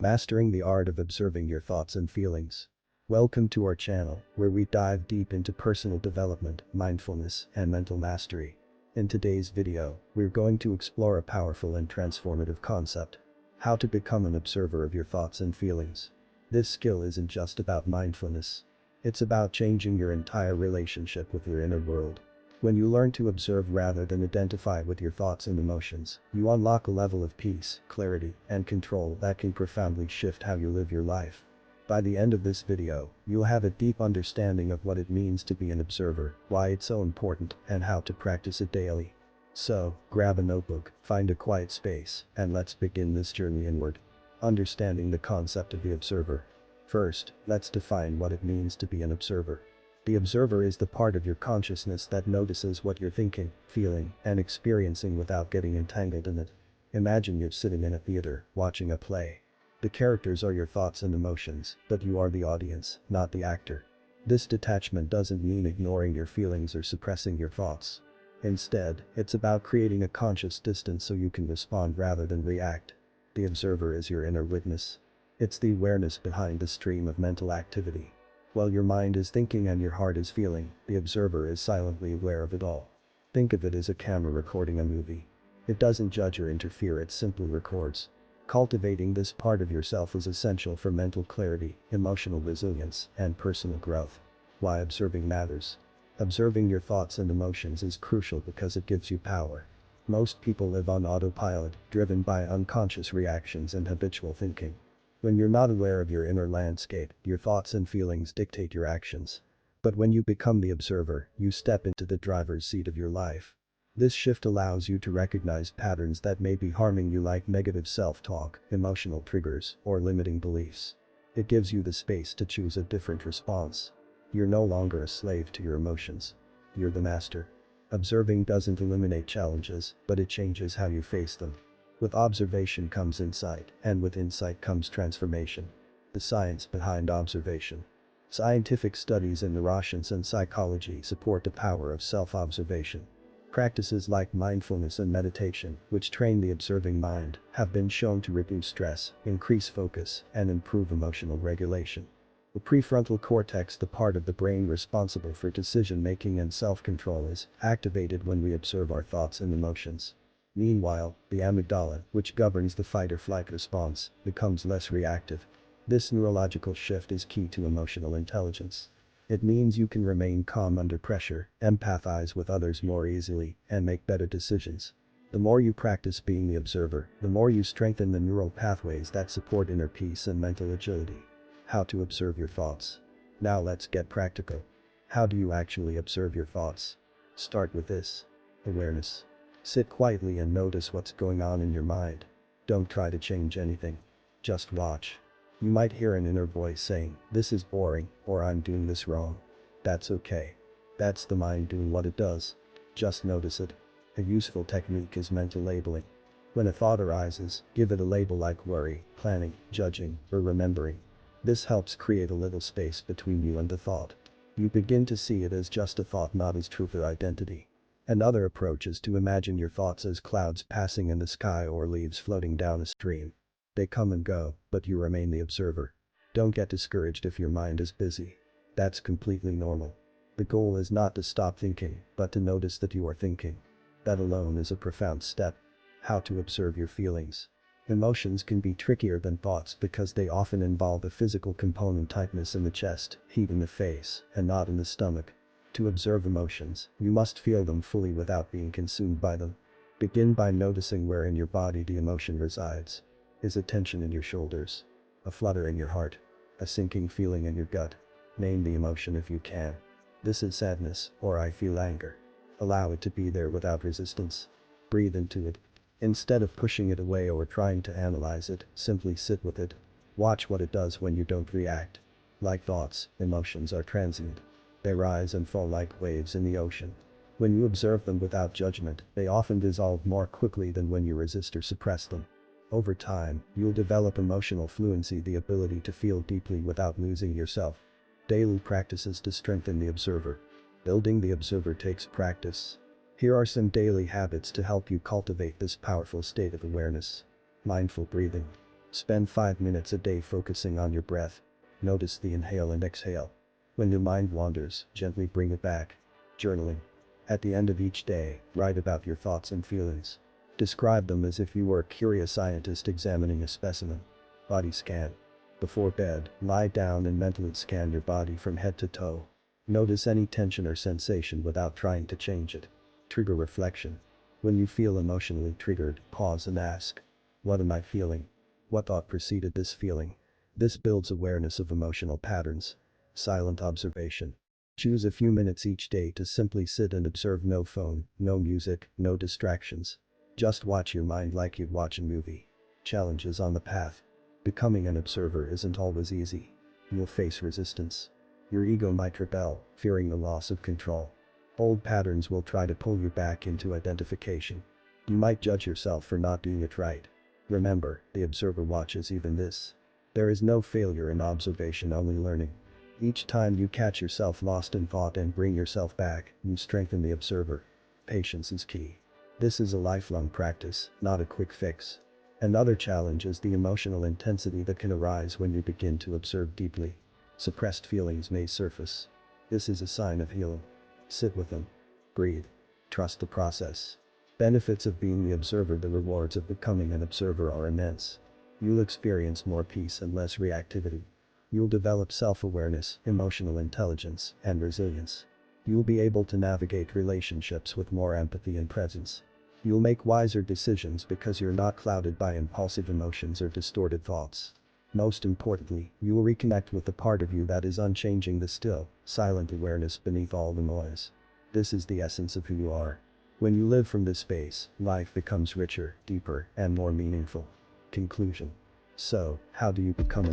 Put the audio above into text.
Mastering the art of observing your thoughts and feelings. Welcome to our channel, where we dive deep into personal development, mindfulness, and mental mastery. In today's video, we're going to explore a powerful and transformative concept. How to become an observer of your thoughts and feelings. This skill isn't just about mindfulness. It's about changing your entire relationship with your inner world. When you learn to observe rather than identify with your thoughts and emotions, you unlock a level of peace, clarity, and control that can profoundly shift how you live your life. By the end of this video, you'll have a deep understanding of what it means to be an observer, why it's so important, and how to practice it daily. So, grab a notebook, find a quiet space, and let's begin this journey inward. Understanding the concept of the observer. First, let's define what it means to be an observer. The observer is the part of your consciousness that notices what you're thinking, feeling, and experiencing without getting entangled in it. Imagine you're sitting in a theater, watching a play. The characters are your thoughts and emotions, but you are the audience, not the actor. This detachment doesn't mean ignoring your feelings or suppressing your thoughts. Instead, it's about creating a conscious distance so you can respond rather than react. The observer is your inner witness. It's the awareness behind the stream of mental activity. While your mind is thinking and your heart is feeling, the observer is silently aware of it all. Think of it as a camera recording a movie. It doesn't judge or interfere, it simply records. Cultivating this part of yourself is essential for mental clarity, emotional resilience, and personal growth. Why observing matters. Observing your thoughts and emotions is crucial because it gives you power. Most people live on autopilot, driven by unconscious reactions and habitual thinking. When you're not aware of your inner landscape, your thoughts and feelings dictate your actions. But when you become the observer, you step into the driver's seat of your life. This shift allows you to recognize patterns that may be harming you, like negative self-talk, emotional triggers, or limiting beliefs. It gives you the space to choose a different response. You're no longer a slave to your emotions. You're the master. Observing doesn't eliminate challenges, but it changes how you face them. With observation comes insight, and with insight comes transformation. The science behind observation. Scientific studies in neuroscience and psychology support the power of self-observation. Practices like mindfulness and meditation, which train the observing mind, have been shown to reduce stress, increase focus, and improve emotional regulation. The prefrontal cortex, the part of the brain responsible for decision-making and self-control, is activated when we observe our thoughts and emotions. Meanwhile, the amygdala, which governs the fight-or-flight response, becomes less reactive. This neurological shift is key to emotional intelligence. It means you can remain calm under pressure, empathize with others more easily, and make better decisions. The more you practice being the observer, the more you strengthen the neural pathways that support inner peace and mental agility. How to observe your thoughts. Now let's get practical. How do you actually observe your thoughts? Start with this. Awareness. Sit quietly and notice what's going on in your mind. Don't try to change anything. Just watch. You might hear an inner voice saying, "This is boring," or "I'm doing this wrong." That's okay. That's the mind doing what it does. Just notice it. A useful technique is mental labeling. When a thought arises, give it a label like worry, planning, judging, or remembering. This helps create a little space between you and the thought. You begin to see it as just a thought, not as truth or identity. Another approach is to imagine your thoughts as clouds passing in the sky or leaves floating down a stream. They come and go, but you remain the observer. Don't get discouraged if your mind is busy. That's completely normal. The goal is not to stop thinking, but to notice that you are thinking. That alone is a profound step. How to observe your feelings. Emotions can be trickier than thoughts because they often involve a physical component: tightness in the chest, heat in the face, and knot in the stomach. To observe emotions, you must feel them fully without being consumed by them. Begin by noticing where in your body the emotion resides. Is it tension in your shoulders? A flutter in your heart? A sinking feeling in your gut? Name the emotion if you can. This is sadness, or I feel anger. Allow it to be there without resistance. Breathe into it. Instead of pushing it away or trying to analyze it, simply sit with it. Watch what it does when you don't react. Like thoughts, emotions are transient. They rise and fall like waves in the ocean. When you observe them without judgment, they often dissolve more quickly than when you resist or suppress them. Over time, you'll develop emotional fluency, the ability to feel deeply without losing yourself. Daily practices to strengthen the observer. Building the observer takes practice. Here are some daily habits to help you cultivate this powerful state of awareness. Mindful breathing. Spend 5 minutes a day focusing on your breath. Notice the inhale and exhale. When your mind wanders, gently bring it back. Journaling. At the end of each day, write about your thoughts and feelings. Describe them as if you were a curious scientist examining a specimen. Body scan. Before bed, lie down and mentally scan your body from head to toe. Notice any tension or sensation without trying to change it. Trigger reflection. When you feel emotionally triggered, pause and ask, what am I feeling? What thought preceded this feeling? This builds awareness of emotional patterns. Silent observation. Choose a few minutes each day to simply sit and observe. No phone, no music, no distractions. Just watch your mind like you'd watch a movie. Challenges on the path. Becoming an observer isn't always easy. You'll face resistance. Your ego might rebel, fearing the loss of control. Old patterns will try to pull you back into identification. You might judge yourself for not doing it right. Remember, the observer watches even this. There is no failure in observation, only learning. Each time you catch yourself lost in thought and bring yourself back, you strengthen the observer. Patience is key. This is a lifelong practice, not a quick fix. Another challenge is the emotional intensity that can arise when you begin to observe deeply. Suppressed feelings may surface. This is a sign of healing. Sit with them. Breathe. Trust the process. Benefits of being the observer. The rewards of becoming an observer are immense. You'll experience more peace and less reactivity. You'll develop self-awareness, emotional intelligence, and resilience. You'll be able to navigate relationships with more empathy and presence. You'll make wiser decisions because you're not clouded by impulsive emotions or distorted thoughts. Most importantly, you will reconnect with the part of you that is unchanging, the still, silent awareness beneath all the noise. This is the essence of who you are. When you live from this space, life becomes richer, deeper, and more meaningful. Conclusion. So, how do you become an